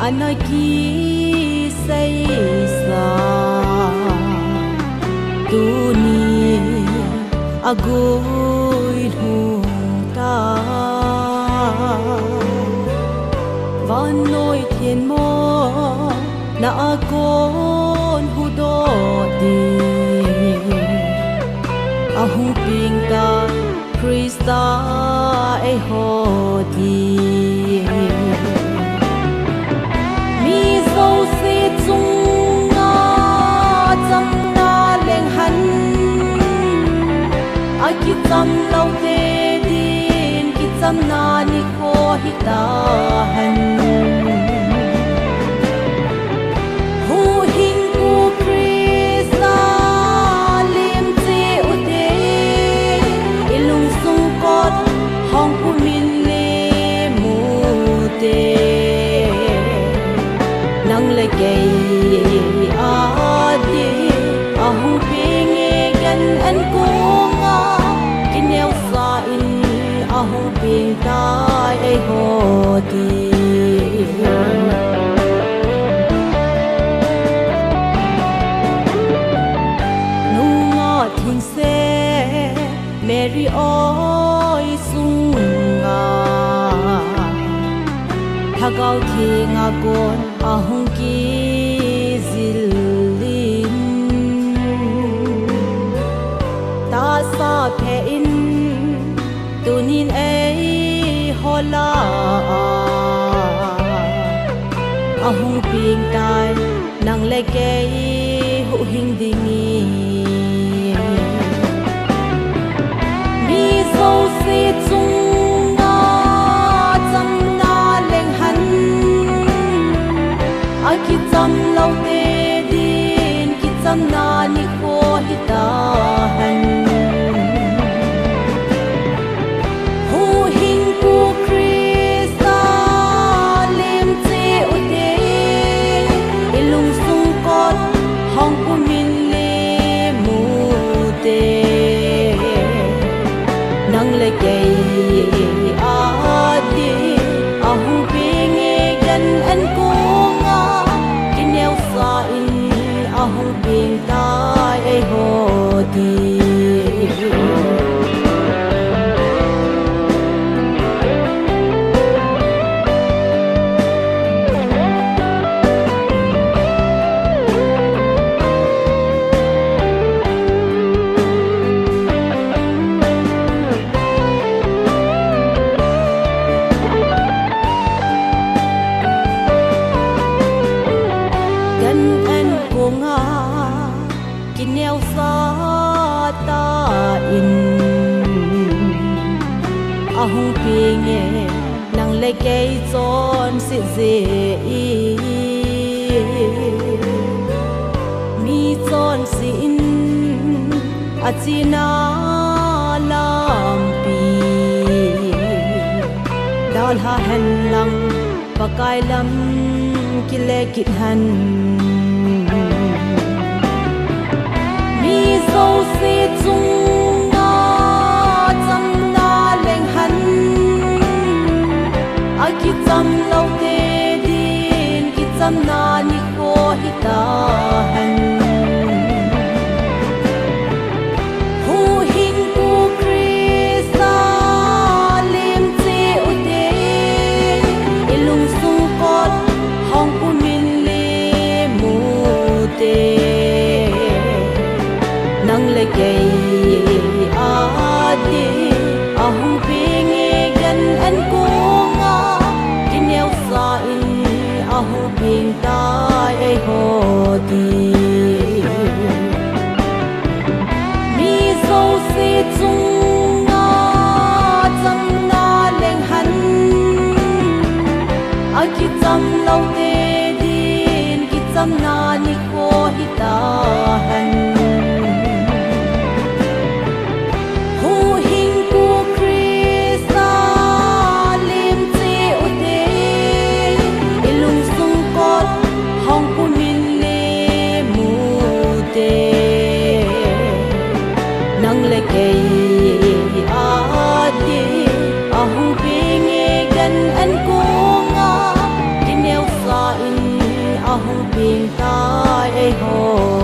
Anoi ki say sa tu ni agoi hu ta van loi thiên mo na agon hu do di ahu ping ta Krista e ho di ki tam lâu te din ki tam na ni ko hi ta han hu hin ku Krista lim ti u te ilung sung kot hong ku min le mu te nang le ke a di a hu ping e gan an ko ahu ping tai ai ho ti nu ngo thing se Mary oi sung nga thagau thi nga gon ahung ki zilin ta sa phe in tunin ay hola ahung ping tai nang legay hu hing dingi mi so si chung na cham na leng han ai ki cham lo te din ki cham na ni ko hi ta han ahung ping e nang le kei chon si ze mi chon si in achina lam pi dal ha han lang pakai lam kile kit han mi so si chung ki cham lo te din ki cham na ni ko hi ta han hu hin ku Krista lim ti u te ilung sung kot hong ku min le mu te nang le ke a di a hung ping e gan an ko ahu ping tai ai ho ti mi so si chung na cham na leng han ai ki cham lo te din ki cham na ni ko hi ta han bình tai ai hồ